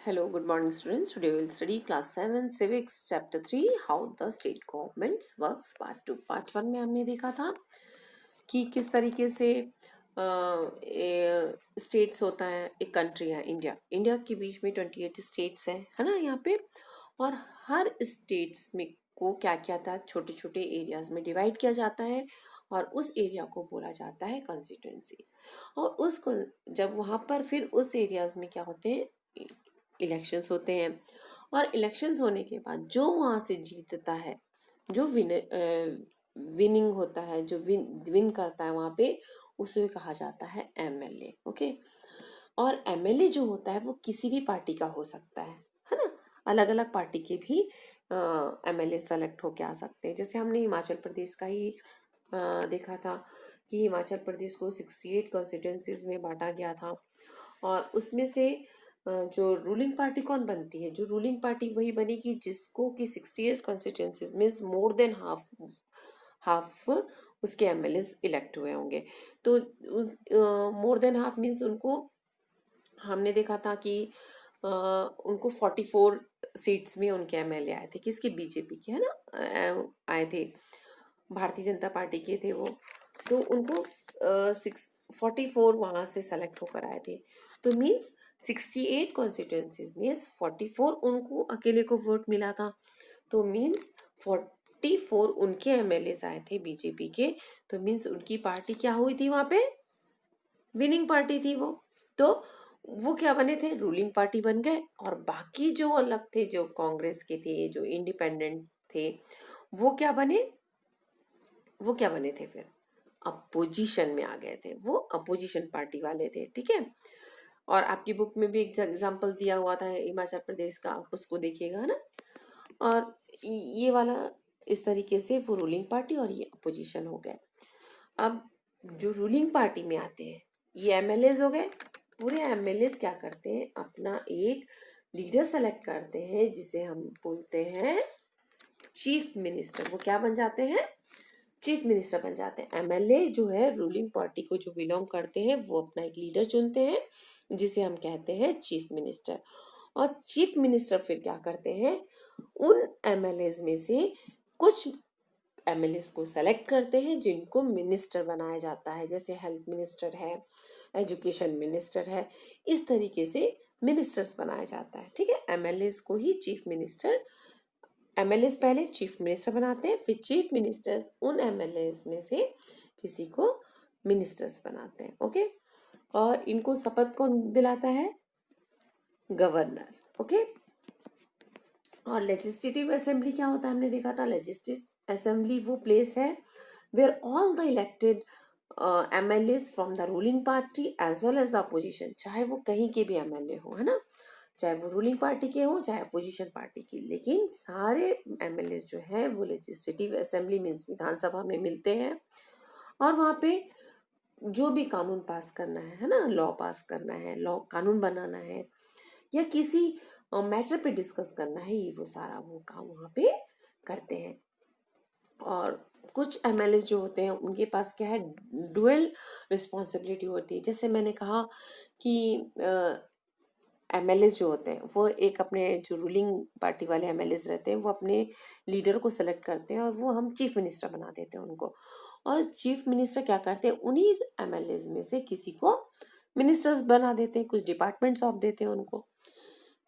Hello, good morning students. Today we will study class 7 civics chapter 3 how the state governments works part 2. Part 1 में हमने देखा था कि किस तरीके से स्टेट्स होता है, एक कंट्री है इंडिया के बीच में 28 स्टेट्स हैं, है ना यहाँ पे। और हर स्टेट्स में को क्या क्या था, छोटे छोटे एरियाज में डिवाइड किया जाता है और उस एरिया को बोला जाता है कॉन्स्टिट्यूंसी। और उसको जब वहाँ पर फिर उस एरियाज में क्या होते हैं, इलेक्शंस होते हैं। और इलेक्शंस होने के बाद जो वहाँ से जीतता है, जो विनिंग होता है, जो विन करता है वहाँ पे, उसे कहा जाता है एमएलए। ओके। और एमएलए जो होता है वो किसी भी पार्टी का हो सकता है ना। अलग अलग पार्टी के भी एमएलए सेलेक्ट होके आ सकते हैं। जैसे हमने हिमाचल प्रदेश का ही देखा था कि हिमाचल प्रदेश को 68 कॉन्स्टिट्यूंसीज में बांटा गया था। और उसमें से जो रूलिंग पार्टी कौन बनती है, जो रूलिंग पार्टी वही बनेगी जिसको कि 68 कॉन्स्टिट्यूंसीज में मोर देन हाफ उसके एमएलए इलेक्ट हुए होंगे। तो उस मोर देन हाफ मीन्स उनको, हमने देखा था कि उनको 44 सीट्स में उनके एमएलए आए थे। किसके? बीजेपी के, है ना, आए थे, भारतीय जनता पार्टी के थे वो। तो उनको 44 वहाँ से सेलेक्ट होकर आए थे। तो मीन्स 68 कॉन्स्टिट्यूंसीज में 44 उनको अकेले को वोट मिला था। तो मीन्स 44 उनके एमएलए आए थे बीजेपी के। तो मीन्स उनकी पार्टी क्या हुई थी वहाँ पे? विनिंग पार्टी थी वो। तो वो क्या बने थे? रूलिंग पार्टी बन गए। और बाकी जो अलग थे, जो कांग्रेस के थे, जो इंडिपेंडेंट थे, वो क्या बने? वो क्या बने थे फिर? अपोजिशन में आ गए थे, वो अपोजिशन पार्टी वाले थे। ठीक है। और आपकी बुक में भी एक एग्जाम्पल दिया हुआ था हिमाचल प्रदेश का, आप उसको देखिएगा ना। और ये वाला इस तरीके से वो रूलिंग पार्टी और ये अपोजिशन हो गए। अब जो रूलिंग पार्टी में आते हैं ये एमएलएज हो गए। पूरे एमएलएज क्या करते हैं? अपना एक लीडर सेलेक्ट करते हैं जिसे हम बोलते हैं चीफ मिनिस्टर। वो क्या बन जाते हैं? चीफ मिनिस्टर बन जाते हैं। एमएलए जो है रूलिंग पार्टी को जो बिलोंग करते हैं वो अपना एक लीडर चुनते हैं जिसे हम कहते हैं चीफ मिनिस्टर। और चीफ मिनिस्टर फिर क्या करते हैं? उन एमएलए में से कुछ एमएलए को सेलेक्ट करते हैं जिनको मिनिस्टर बनाया जाता है। जैसे हेल्थ मिनिस्टर है, एजुकेशन मिनिस्टर है, इस तरीके से मिनिस्टर्स बनाया जाता है। ठीक है। एमएलए को ही चीफ मिनिस्टर, एमएलए पहले चीफ मिनिस्टर बनाते हैं, फिर चीफ मिनिस्टर्स उन एमएलए में से किसी को मिनिस्टर्स बनाते हैं। ओके। और इनको शपथ कौन दिलाता है? गवर्नर। ओके। और लेजिस्लेटिव असेंबली क्या होता है? हमने देखा था लेजिस्लेटिव असेंबली वो प्लेस है where all the elected MLA from the ruling party as well as the opposition, चाहे वो कहीं के भी एमएलए हो, है ना, चाहे वो रूलिंग पार्टी के हो चाहे अपोजिशन पार्टी की, लेकिन सारे एमएलए जो है वो लेजिस्लेटिव असेंबली मीन्स विधानसभा में मिलते हैं। और वहाँ पे जो भी कानून पास करना है ना, लॉ पास करना है, लॉ कानून बनाना है, या किसी मैटर पे डिस्कस करना है, ये वो सारा वो काम वहाँ पे करते हैं। और कुछ एमएलए जो होते हैं उनके पास क्या है? डुअल रिस्पॉन्सिबिलिटी होती है। जैसे मैंने कहा कि एमएलए जो होते हैं वो एक अपने जो रूलिंग पार्टी वाले एमएलए रहते हैं वो अपने लीडर को सेलेक्ट करते हैं और वो हम चीफ मिनिस्टर बना देते हैं उनको। और चीफ मिनिस्टर क्या करते हैं? उन्हीं एमएलए में से किसी को मिनिस्टर्स बना देते हैं, कुछ डिपार्टमेंट सौंप देते हैं उनको।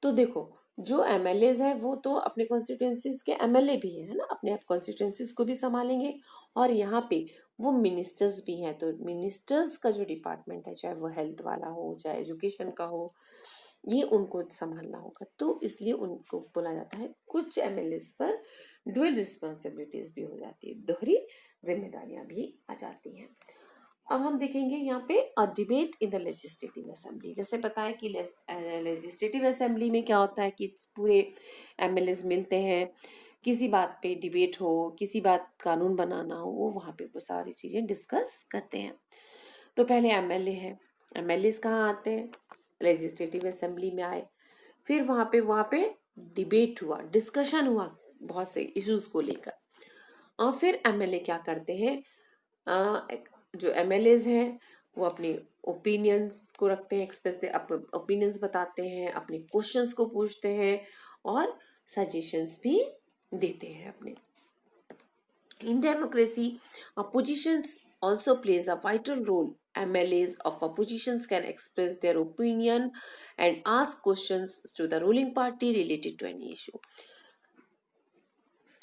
तो देखो, जो एमएलए हैं वो तो अपने कॉन्स्टिट्यूंसीज के एमएलए भी हैं, है ना, अपने आप कॉन्स्टिट्यूंसीज को भी संभालेंगे। और यहाँ पे वो मिनिस्टर्स भी हैं। तो मिनिस्टर्स का जो डिपार्टमेंट है, चाहे वो हेल्थ वाला हो चाहे एजुकेशन का हो, ये उनको संभालना होगा। तो इसलिए उनको बोला जाता है, कुछ एमएलए पर डुअल रिस्पॉन्सिबिलिटीज भी हो जाती है, दोहरी जिम्मेदारियां भी आ जाती हैं। अब हम देखेंगे यहाँ पे debate in the legislative assembly. जैसे पता है कि लेजिस्लेटिव असेंबली में क्या होता है कि पूरे एमएलए मिलते हैं, किसी बात पे डिबेट हो, किसी बात कानून बनाना हो, वो वहाँ पे वो सारी चीज़ें डिस्कस करते हैं। तो पहले एमएलए है, एमएलए कहाँ आते हैं? लेजिस्लेटिव असेंबली में आए। फिर वहाँ पे डिबेट हुआ, डिस्कशन हुआ बहुत से इश्यूज को लेकर। और फिर एमएलए क्या करते हैं? जो एमएलए हैं वो अपने ओपिनियंस को रखते हैं, एक्सप्रेस ओपिनियंस बताते हैं, अपने क्वेश्चंस को पूछते हैं और सजेशंस भी देते हैं अपने। In democracy, oppositions also plays a vital role. MLAs of oppositions can express their opinion and ask questions to the ruling party related to any issue.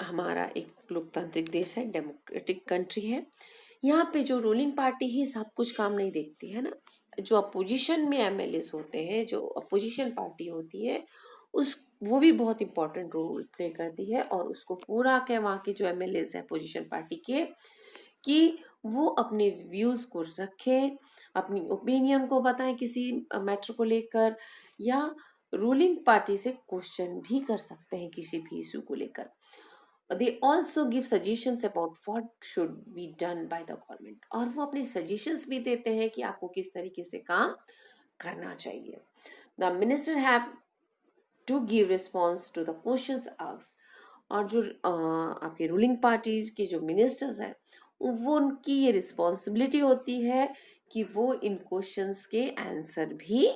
हमारा एक लोकतांत्रिक देश है, डेमोक्रेटिक कंट्री है। यहाँ पे जो रूलिंग पार्टी ही सब कुछ काम नहीं देखती है ना, जो अपोजिशन में एमएलएस होते हैं, जो अपोजिशन पार्टी होती है, उस वो भी बहुत इंपॉर्टेंट रोल प्ले करती है और उसको पूरा के वहाँ के जो एमएलएस है अपोजिशन पार्टी के, कि वो अपने व्यूज को रखें, अपनी ओपिनियन को बताएं किसी मैटर को लेकर, या रूलिंग पार्टी से क्वेश्चन भी कर सकते हैं किसी भी इशू को लेकर। they also give suggestions about what should be done by the government, और वो अपने suggestions भी देते हैं कि आपको किस तरीके से काम करना चाहिए। The minister have to give response to the questions asked, और जो आपके रूलिंग पार्टी के जो मिनिस्टर्स हैं वो उनकी ये रिस्पॉन्सिबिलिटी होती है कि वो इन क्वेश्चंस के आंसर भी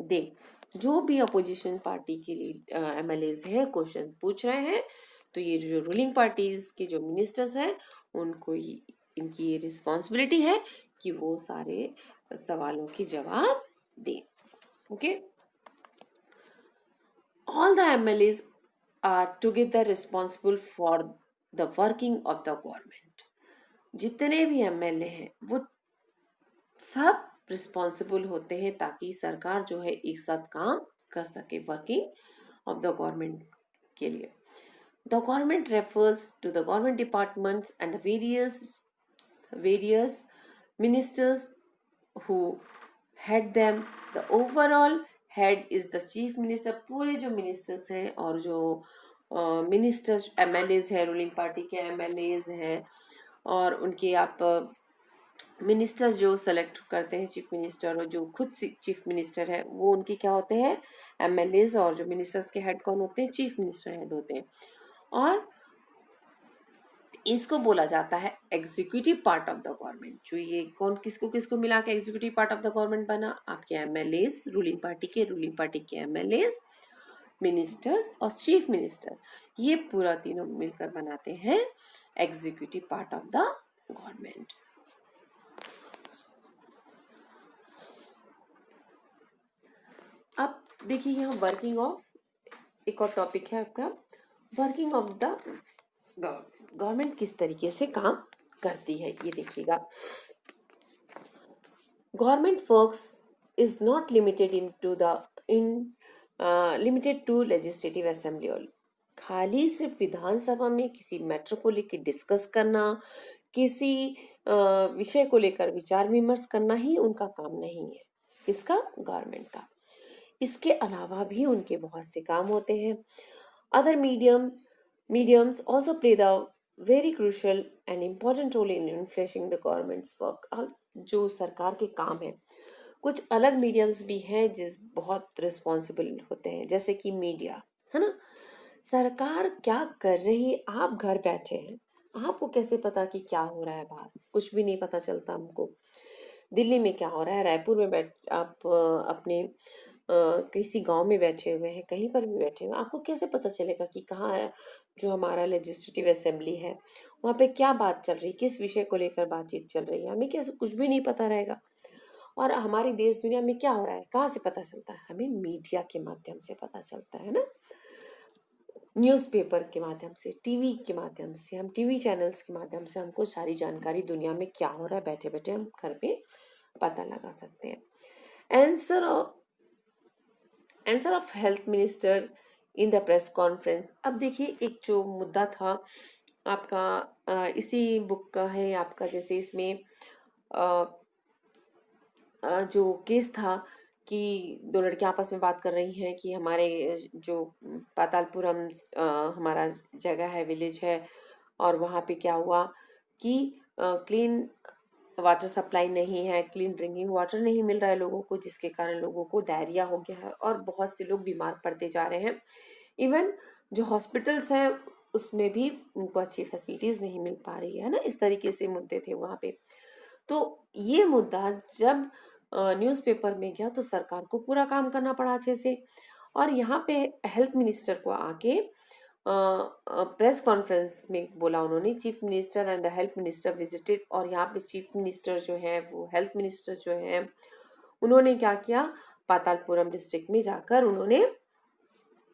दे। जो भी अपोजिशन पार्टी के लिए एमएलएज हैं क्वेश्चन पूछ रहे हैं, तो ये जो रूलिंग पार्टीज के जो मिनिस्टर्स हैं उनको इनकी ये रिस्पॉन्सिबिलिटी है कि वो सारे सवालों के जवाब दें। Okay, all the MLAs are together responsible for the working of the government. जितने भी एमएलए हैं वो सब रिस्पॉन्सिबल होते हैं ताकि सरकार जो है एक साथ काम कर सके, वर्किंग ऑफ द गवर्नमेंट के लिए। The government refers to the government departments and various ministers who head them. The overall head is the chief minister. पूरे जो मिनिस्टर्स हैं और जो मिनिस्टर्स एमएलएज हैं, रूलिंग पार्टी के एमएलएज हैं, और उनके आप मिनिस्टर्स जो सेलेक्ट करते हैं चीफ मिनिस्टर, और जो खुद चीफ मिनिस्टर है वो उनके क्या होते हैं, एमएलएज, और जो मिनिस्टर्स के हेड कौन होते हैं, चीफ मिनिस्टर हेड होते हैं। और इसको बोला जाता है executive part of the government. जो ये कौन किसको किसको मिला के executive part of the government बना, आपके एमएलएज, रूलिंग पार्टी के एमएलएज, मिनिस्टर्स और चीफ मिनिस्टर, ये पूरा तीनों मिलकर बनाते हैं executive part of the government. अब देखिए यहाँ वर्किंग ऑफ, एक और टॉपिक है आपका वर्किंग ऑफ द गवर्नमेंट किस तरीके से काम करती है, ये देखिएगा। Government works is not limited to legislative assembly. खाली सिर्फ विधानसभा में किसी मैटर को लेकर डिस्कस करना, किसी विषय को लेकर विचार विमर्श करना ही उनका काम नहीं है, किसका, गवर्नमेंट का। इसके अलावा भी उनके बहुत से काम होते हैं। Other mediums also play the very crucial and important role in influencing the government's work. जो सरकार के काम है, कुछ अलग मीडियम्स भी हैं जिस बहुत रिस्पॉन्सिबल होते हैं, जैसे कि मीडिया, है ना। सरकार क्या कर रही है, आप घर बैठे हैं, आपको कैसे पता कि क्या हो रहा है बाहर, कुछ भी नहीं पता चलता हमको। दिल्ली में क्या हो रहा है, रायपुर में आप अपने किसी गांव में बैठे हुए हैं, कहीं पर भी बैठे हुए, आपको कैसे पता चलेगा कि कहाँ है जो हमारा लेजिस्लेटिव असेंबली है, वहाँ पे क्या बात चल रही, किस विषय को लेकर बातचीत चल रही है, हमें कैसे, कुछ भी नहीं पता रहेगा। और हमारी देश दुनिया में क्या हो रहा है, कहाँ से पता चलता है, हमें मीडिया के माध्यम से पता चलता है ना, न्यूज़पेपर के माध्यम से, टीवी के माध्यम से, हम टीवी चैनल्स के माध्यम से हमको सारी जानकारी दुनिया में क्या हो रहा है बैठे बैठे हम घर पे पता लगा सकते हैं। Answer of health minister in the press conference. अब देखिए एक जो मुद्दा था आपका इसी बुक का है आपका, जैसे इसमें जो केस था कि दो लड़कियां आपस में बात कर रही हैं कि हमारे जो पातालपुरम हमारा जगह है, विलेज है, और वहाँ पे क्या हुआ कि क्लीन वाटर सप्लाई नहीं है, क्लीन ड्रिंकिंग वाटर नहीं मिल रहा है लोगों को, जिसके कारण लोगों को डायरिया हो गया है और बहुत से लोग बीमार पड़ते जा रहे हैं। इवन जो हॉस्पिटल्स हैं उसमें भी उनको अच्छी फैसिलिटीज़ नहीं मिल पा रही है ना, इस तरीके से मुद्दे थे वहाँ पे। तो ये मुद्दा जब न्यूज़पेपर में गया तो सरकार को पूरा काम करना पड़ा अच्छे से। और यहाँ पे हेल्थ मिनिस्टर को आके प्रेस कॉन्फ्रेंस में बोला उन्होंने, chief minister and the health minister visited. और यहाँ पे चीफ मिनिस्टर जो है, वो हेल्थ मिनिस्टर जो है, उन्होंने क्या किया, पातालपुरम डिस्ट्रिक्ट में जाकर उन्होंने,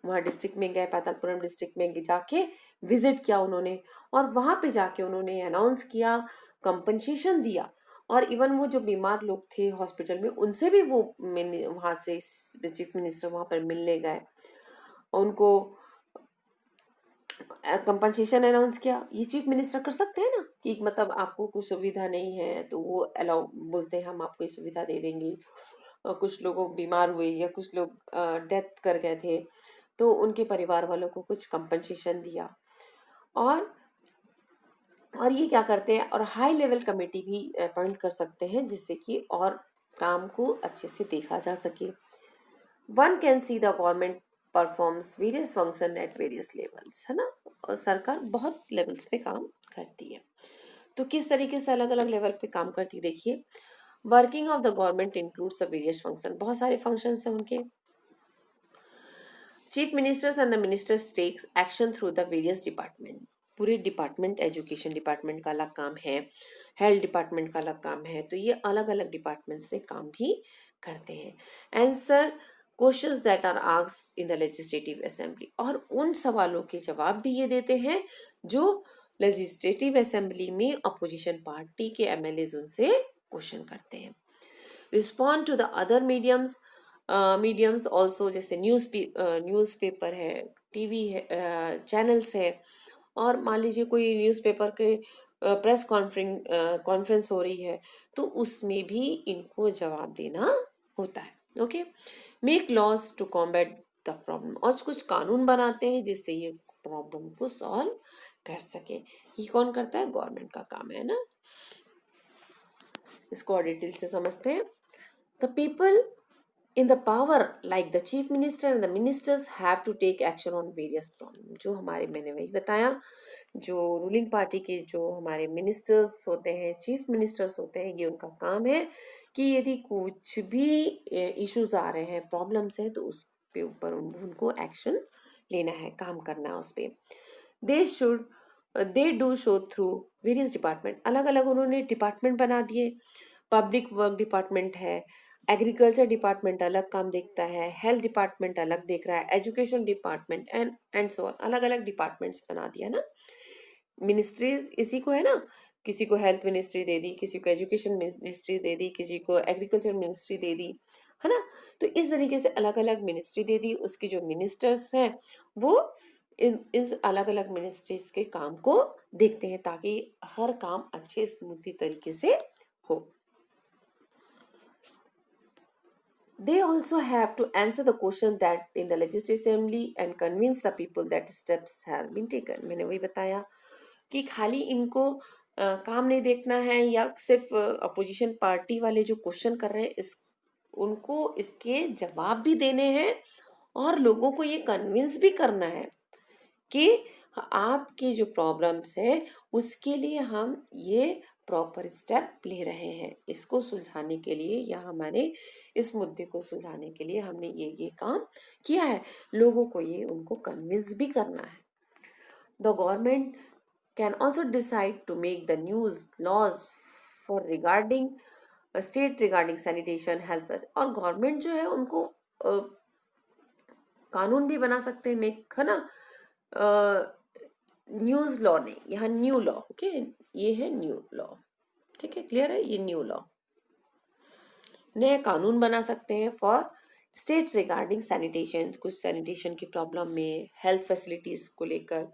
वहाँ डिस्ट्रिक्ट में गए, पातालपुरम डिस्ट्रिक्ट में जाके विजिट किया उन्होंने। और वहाँ पे जाके उन्होंने अनाउंस किया, कंपनसेशन दिया। और इवन वो जो बीमार लोग थे हॉस्पिटल में, उनसे भी वो वहाँ से चीफ मिनिस्टर वहाँ पर मिलने गए, उनको कंपनसेशन अनाउंस किया। ये चीफ मिनिस्टर कर सकते हैं ना, कि मतलब आपको कुछ सुविधा नहीं है तो वो अलाउ, बोलते हैं हम आपको ये सुविधा दे देंगे। कुछ लोगों बीमार हुए या कुछ लोग डेथ कर गए थे तो उनके परिवार वालों को कुछ कंपनसेशन दिया। और ये क्या करते हैं, और हाई लेवल कमेटी भी अपॉइंट कर सकते हैं, जिससे कि और काम को अच्छे से देखा जा सके। One can see the government performs various function at various levels, है ना। और सरकार बहुत लेवल्स पे काम करती है। तो किस तरीके से अलग अलग लेवल पे काम करती है, देखिए। Working of the government includes various function, बहुत सारे फंक्शन हैं उनके। Chief ministers and the ministers takes action through the various department, पूरे डिपार्टमेंट, एजुकेशन डिपार्टमेंट का अलग काम है, हेल्थ डिपार्टमेंट का अलग काम है, तो ये अलग अलग डिपार्टमेंट्स में काम भी करते हैं। Answer questions that are asked in the legislative assembly, और उन सवालों के जवाब भी ये देते हैं जो लेजिस्लेटिव असेंबली में अपोजिशन पार्टी के एमएलएज उनसे क्वेश्चन करते हैं। Respond to the other mediums also, जैसे न्यूज़पेपर है, टीवी है, चैनल्स है। और मान लीजिए कोई न्यूज़पेपर के प्रेस कॉन्फ्रेंस हो रही है तो उसमें भी इनको जवाब देना होता है। Okay, make laws to combat the problem, और कुछ कानून बनाते हैं जिससे ये प्रॉब्लम को सॉल्व कर सके। ये कौन करता है, गवर्नमेंट का काम है ना। इसको और डिटेल से समझते हैं। The people in the power, like the chief minister and the ministers, have to take action on various problems. जो हमारे, मैंने वही बताया, जो रूलिंग पार्टी के जो हमारे मिनिस्टर्स होते हैं, चीफ मिनिस्टर्स होते हैं, ये उनका काम है कि यदि कुछ भी इश्यूज आ रहे हैं, प्रॉब्लम्स हैं, तो उस पे ऊपर उनको एक्शन लेना है, काम करना है उस पर। They do show through various department, अलग अलग उन्होंने डिपार्टमेंट बना दिए। पब्लिक वर्क डिपार्टमेंट है, एग्रीकल्चर डिपार्टमेंट अलग काम देखता है, हेल्थ डिपार्टमेंट अलग देख रहा है, education department and so on, अलग अलग डिपार्टमेंट्स बना दिया ना। मिनिस्ट्रीज इसी को है ना, किसी को हेल्थ मिनिस्ट्री दे दी, किसी को एजुकेशन मिनिस्ट्री दे दी, किसी को एग्रीकल्चर मिनिस्ट्री दे दी, है ना। तो इस तरीके से अलग अलग मिनिस्ट्री दे दी, उसकी जो मिनिस्टर्स हैं वो इस अलग अलग मिनिस्ट्रीज के काम को देखते हैं ताकि हर काम अच्छे स्मूथली तरीके से हो। They also have to answer the question that in the legislative assembly and convince the people that steps have been taken. मैंने वही बताया कि खाली इनको काम नहीं देखना है या सिर्फ अपोजिशन पार्टी वाले जो क्वेश्चन कर रहे हैं इस उनको इसके जवाब भी देने हैं और लोगों को ये कन्विंस भी करना है कि आपकी जो प्रॉब्लम्स है उसके लिए हम ये प्रॉपर स्टेप ले रहे हैं, इसको सुलझाने के लिए या हमारे इस मुद्दे को सुलझाने के लिए हमने ये काम किया है। लोगों को ये उनको कन्विंस भी करना है। The government can also decide to make the news laws for regarding state regarding sanitation health, और गवर्नमेंट जो है उनको कानून भी बना सकते हैं, मेक, है ना। न्यूज लॉ नहीं, यहाँ न्यू लॉ, ओके, ये है न्यू लॉ, ठीक है, क्लियर है, ये न्यू लॉ, नए कानून बना सकते हैं फॉर स्टेट रिगार्डिंग सैनिटेशन, कुछ सैनिटेशन की प्रॉब्लम में, हेल्थ फैसिलिटीज को लेकर,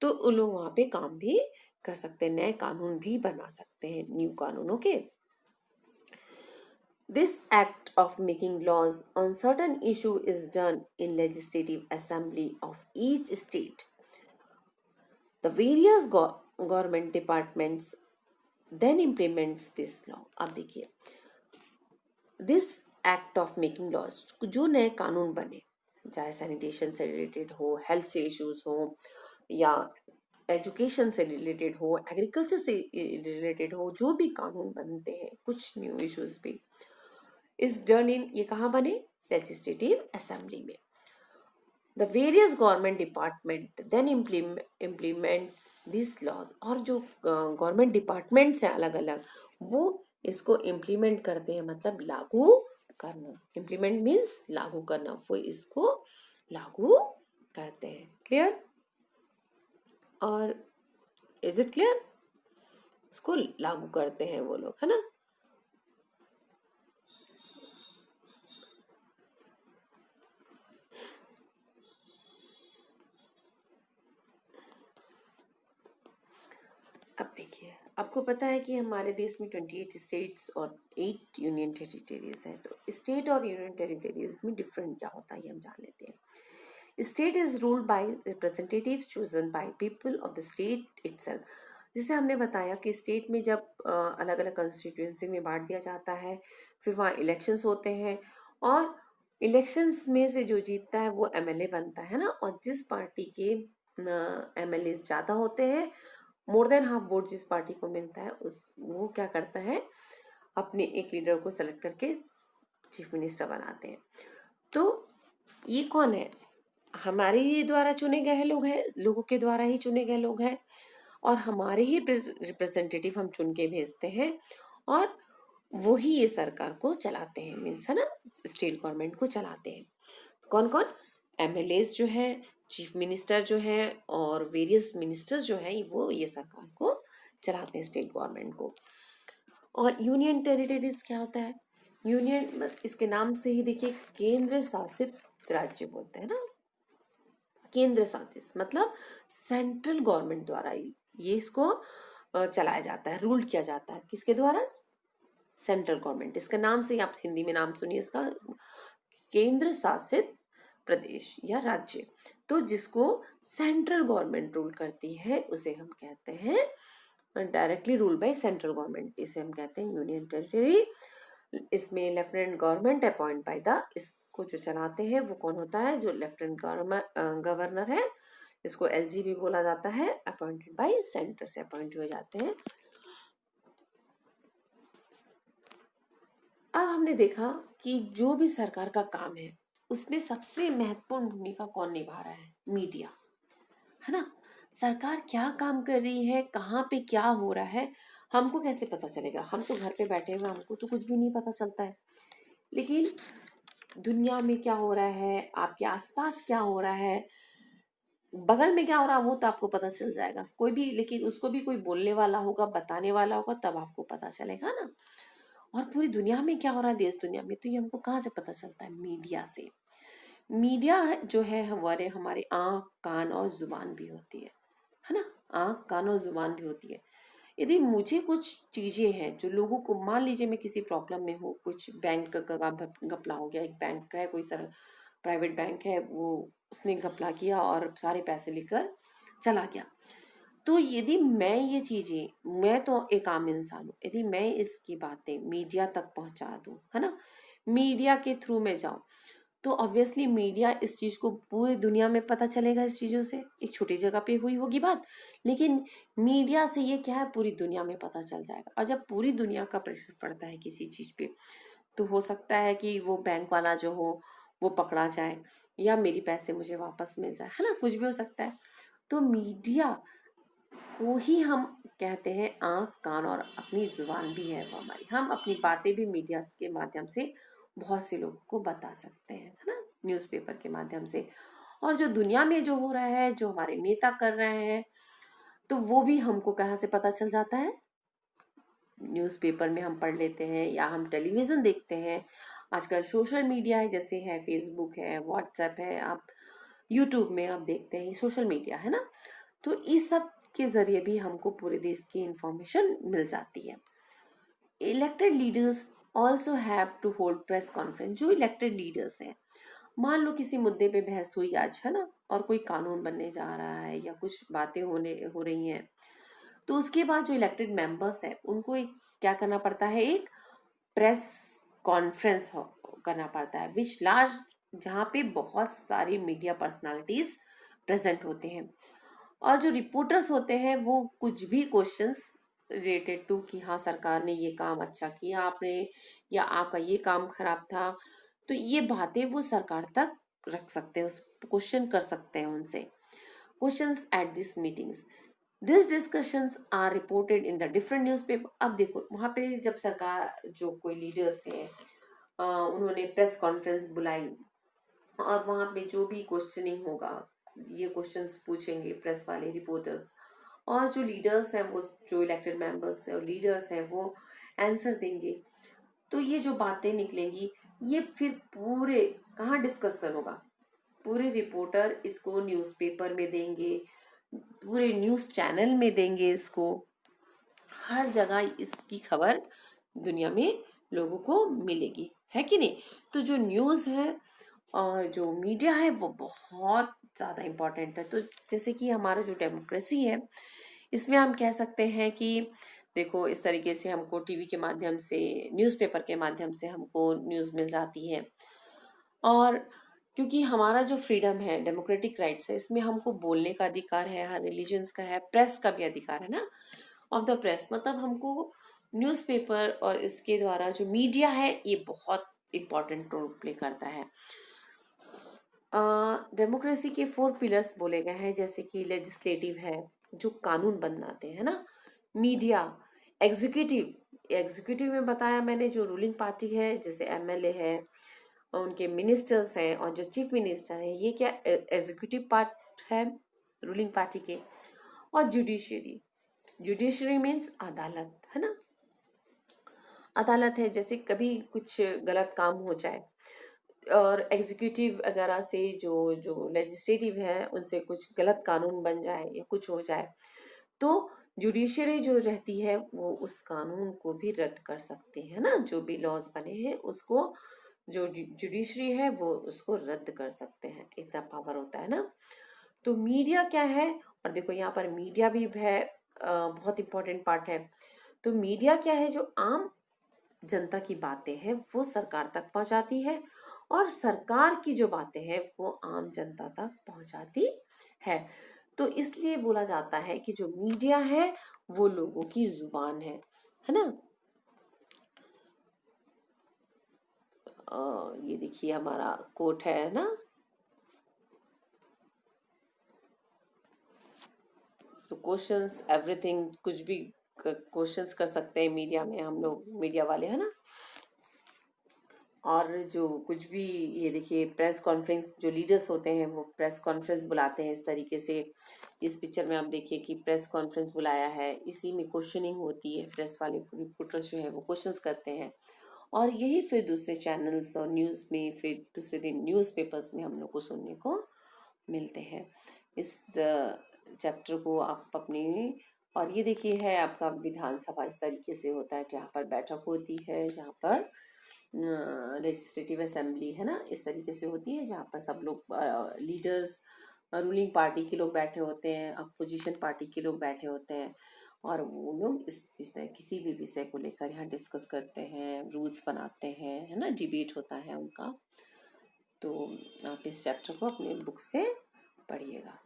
तो उन लोग वहाँ पे काम भी कर सकते हैं, नए कानून भी बना सकते हैं, न्यू कानून, okay. This act of making laws on certain issue is done in legislative assembly of each state. The various government departments then implements this law. अब देखिए, this act of making laws, जो नए कानून बने, चाहे sanitation से related हो, health से इश्यूज हो, या एजुकेशन से रिलेटेड हो, एग्रीकल्चर से रिलेटेड हो, जो भी कानून बनते हैं, कुछ न्यू इश्यूज भी, इज डन इन, ये कहाँ बने, लेजिस्लेटिव असेंबली में. The various government department then implement this laws, और जो गवर्नमेंट डिपार्टमेंट्स हैं अलग अलग, वो इसको इम्प्लीमेंट करते हैं, मतलब लागू करना. इम्प्लीमेंट मीन्स लागू करना, वो इसको लागू करते हैं. क्लियर? और इज इट क्लियर? इसको लागू करते हैं वो लोग, है ना. अब देखिए, आपको पता है कि हमारे देश में 28 स्टेट्स और 8 यूनियन टेरिटरीज हैं. तो स्टेट और यूनियन टेरिटरीज में डिफरेंट क्या होता है ये हम जान लेते हैं. State is ruled by representatives chosen by people of the state itself. जैसे हमने बताया कि स्टेट में जब अलग अलग कंस्टिट्यूएंसी में बांट दिया जाता है, फिर वहाँ इलेक्शंस होते हैं, और इलेक्शंस में से जो जीतता है वो एमएलए बनता है ना. और जिस पार्टी के एमएलए ज़्यादा होते हैं, मोर देन हाफ वोट जिस पार्टी को मिलता है, उस वो क्या करता है, अपने एक लीडर को सेलेक्ट करके चीफ मिनिस्टर बनाते हैं. तो ये कौन है, हमारे ही द्वारा चुने गए लोग हैं, लोगों के द्वारा ही चुने गए लोग हैं, और हमारे ही रिप्रेजेंटेटिव हम चुन के भेजते हैं, और वो ही ये सरकार को चलाते हैं, मीन्स है ना, स्टेट गवर्नमेंट को चलाते हैं. कौन कौन, एमएलएज जो है, चीफ मिनिस्टर जो है, और वेरियस मिनिस्टर्स जो है, वो ये सरकार को चलाते हैं, स्टेट गवर्नमेंट को. और यूनियन टेरिटरीज क्या होता है, यूनियन इसके नाम से ही देखिए, केंद्र शासित राज्य बोलते हैं ना. केंद्र शासित मतलब सेंट्रल गवर्नमेंट द्वारा ये इसको चलाया जाता है, रूल किया जाता है, किसके द्वारा, सेंट्रल गवर्नमेंट. इसका नाम से ही आप हिंदी में नाम सुनिए इसका, केंद्र शासित प्रदेश या राज्य. तो जिसको सेंट्रल गवर्नमेंट रूल करती है उसे हम कहते हैं directly rule by central government, इसे हम कहते हैं यूनियन टेरिटरी. इसमें lieutenant government appoint by the, इसको जो चलाते हैं वो कौन होता है, जो लेफ्टिनेंट गवर्नर है, इसको एलजी भी बोला जाता है, अपॉइंटेड बाय सेंटर से अपॉइंट हो जाते हैं. अब हमने देखा कि जो भी सरकार का काम है उसमें सबसे महत्वपूर्ण भूमिका कौन निभा रहा है, मीडिया, है ना. सरकार क्या काम कर रही है, कहाँ पे क्या हो रहा है, हमको कैसे पता चलेगा, हम तो घर पे बैठे हुए, हमको तो कुछ भी नहीं पता चलता है. लेकिन दुनिया में क्या हो रहा है, आपके आसपास क्या हो रहा है, बगल में क्या हो रहा है, वो तो आपको पता चल जाएगा कोई भी, लेकिन उसको भी कोई बोलने वाला होगा, बताने वाला होगा, तब आपको पता चलेगा ना. और पूरी दुनिया में क्या हो रहा है, देश दुनिया में, तो ये हमको कहाँ से पता चलता है, मीडिया से. मीडिया जो है हमारे हमारे आँख कान और जुबान भी होती है ना. आँख कान और जुबान भी होती है. यदि मुझे कुछ चीज़ें हैं जो लोगों को, मान लीजिए मैं किसी प्रॉब्लम में हूँ, कुछ बैंक का घपला हो गया, एक बैंक का है, कोई सर प्राइवेट बैंक है, वो उसने घपला किया और सारे पैसे लेकर चला गया. तो यदि मैं ये चीज़ें, मैं तो एक आम इंसान हूँ, यदि मैं इसकी बातें मीडिया तक पहुँचा दूँ, है ना, मीडिया के थ्रू मैं जाऊँ, तो ऑब्वियसली मीडिया इस चीज़ को पूरी दुनिया में पता चलेगा. इस चीज़ों से एक छोटी जगह पे हुई होगी बात, लेकिन मीडिया से ये क्या है, पूरी दुनिया में पता चल जाएगा. और जब पूरी दुनिया का प्रेशर पड़ता है किसी चीज़ पे, तो हो सकता है कि वो बैंक वाला जो हो वो पकड़ा जाए, या मेरी पैसे मुझे वापस मिल जाए, है ना, कुछ भी हो सकता है. तो मीडिया को ही हम कहते हैं आँख कान, और अपनी जुबान भी है वो हमारी, हम अपनी बातें भी मीडिया के माध्यम से बहुत से लोगों को बता सकते हैं, है ना, न्यूज़पेपर के माध्यम से. और जो दुनिया में जो हो रहा है, जो हमारे नेता कर रहे हैं, तो वो भी हमको कहाँ से पता चल जाता है, न्यूज़पेपर में हम पढ़ लेते हैं, या हम टेलीविज़न देखते हैं. आजकल सोशल मीडिया है, जैसे है फेसबुक है, व्हाट्सएप है, आप यूट्यूब में आप देखते हैं, ये सोशल मीडिया है ना. तो इस सब के ज़रिए भी हमको पूरे देश की इंफॉर्मेशन मिल जाती है. Elected leaders also have to hold press conference. जो इलेक्टेड लीडर्स हैं, मान लो किसी मुद्दे पे बहस हुई आज, है ना, और कोई कानून बनने जा रहा है, या कुछ बातें हो रही हैं, तो उसके बाद जो इलेक्टेड मेंबर्स हैं उनको एक क्या करना पड़ता है, एक प्रेस कॉन्फ्रेंस करना पड़ता है, विच लार्ज, जहाँ पे बहुत सारी मीडिया पर्सनालिटीज प्रेजेंट होते हैं. और जो रिपोर्टर्स होते हैं वो कुछ भी क्वेश्चंस रिलेटेड टू कि हाँ सरकार ने ये काम अच्छा किया आपने, या आपका ये काम खराब था, तो ये बातें वो सरकार तक रख सकते हैं, उस क्वेश्चन कर सकते हैं उनसे। Questions at this meetings, this discussions are reported in the different newspaper. अब देखो वहाँ पे जब सरकार जो कोई लीडर्स हैं उन्होंने प्रेस कॉन्फ्रेंस बुलाई, और वहाँ पे जो भी क्वेश्चनिंग होगा, ये क्वेश्चंस पूछेंगे प्रेस वाले रिपोर्टर्स, और जो लीडर्स हैं वो, जो इलेक्टेड मेंबर्स हैं और लीडर्स हैं वो आंसर देंगे। तो ये जो बातें निकलेंगी ये फिर पूरे कहाँ डिस्कशन होगा, पूरे रिपोर्टर इसको न्यूज़पेपर में देंगे, पूरे न्यूज़ चैनल में देंगे, इसको हर जगह इसकी खबर दुनिया में लोगों को मिलेगी, है कि नहीं। तो जो न्यूज़ है और जो मीडिया है वो बहुत ज़्यादा इम्पोर्टेंट है। तो जैसे कि हमारा जो डेमोक्रेसी है इसमें हम कह सकते हैं कि देखो इस तरीके से हमको टीवी के माध्यम से, न्यूज़पेपर के माध्यम से हमको न्यूज़ मिल जाती है। और क्योंकि हमारा जो फ्रीडम है, डेमोक्रेटिक राइट्स है, इसमें हमको बोलने का अधिकार है, हर रिलीजन्स का है, प्रेस का भी अधिकार है ना, ऑफ द प्रेस, मतलब हमको न्यूज़पेपर और इसके द्वारा जो मीडिया है ये बहुत इम्पोर्टेंट रोल प्ले करता है। डेमोक्रेसी के 4 पिलर्स बोले गए हैं, जैसे कि लेजिस्लेटिव है जो कानून बनाते हैं ना, मीडिया, एग्जीक्यूटिव, एग्जीक्यूटिव में बताया मैंने जो रूलिंग पार्टी है, जैसे एमएलए है, उनके मिनिस्टर्स हैं, और जो चीफ मिनिस्टर है ये क्या एग्जीक्यूटिव पार्ट है रूलिंग पार्टी के। और जुडिशरी, जुडिशरी मीन्स अदालत, है ना, अदालत है, जैसे कभी कुछ गलत काम हो जाए और एग्जीक्यूटिव वगैरह से जो जो लेजिस्लेटिव है उनसे कुछ गलत कानून बन जाए या कुछ हो जाए, तो जुडिशरी जो रहती है वो उस कानून को भी रद्द कर सकती है ना, जो भी लॉज बने हैं उसको जो जुडिशरी है वो उसको रद्द कर सकते हैं, इतना पावर होता है ना। तो मीडिया क्या है, और देखो यहाँ पर मीडिया भी है, बहुत इंपॉर्टेंट पार्ट है। तो मीडिया क्या है, जो आम जनता की बातें हैं वो सरकार तक पहुंचाती है, और सरकार की जो बातें हैं वो आम जनता तक पहुंचाती है। तो इसलिए बोला जाता है कि जो मीडिया है वो लोगों की जुबान है ना। ये देखिए हमारा कोट है ना, तो क्वेश्चंस एवरीथिंग, कुछ भी क्वेश्चंस कर सकते हैं मीडिया में हम लोग, मीडिया वाले, है ना। और जो कुछ भी, ये देखिए प्रेस कॉन्फ्रेंस, जो लीडर्स होते हैं वो प्रेस कॉन्फ्रेंस बुलाते हैं इस तरीके से। इस पिक्चर में आप देखिए कि प्रेस कॉन्फ्रेंस बुलाया है, इसी में क्वेश्चनिंग होती है, प्रेस वाले रिपोर्टर्स जो है वो क्वेश्चंस करते हैं, और यही फिर दूसरे चैनल्स और न्यूज़ में, फिर दूसरे दिन न्यूज़पेपर्स में हम लोग को सुनने को मिलते हैं। इस चैप्टर को आप अपने, और ये देखिए है आपका विधानसभा, इस तरीके से होता है जहाँ पर बैठक होती है, जहाँ पर लेजिस्लेटिव असेंबली है ना, इस तरीके से होती है, जहाँ पर सब लोग लीडर्स, रूलिंग पार्टी के लोग बैठे होते हैं, अपोजिशन पार्टी के लोग बैठे होते हैं, और वो लोग इस किसी भी विषय को लेकर यहाँ डिस्कस करते हैं, रूल्स बनाते हैं, है ना, डिबेट होता है उनका। तो आप इस चैप्टर को अपने बुक से पढ़िएगा।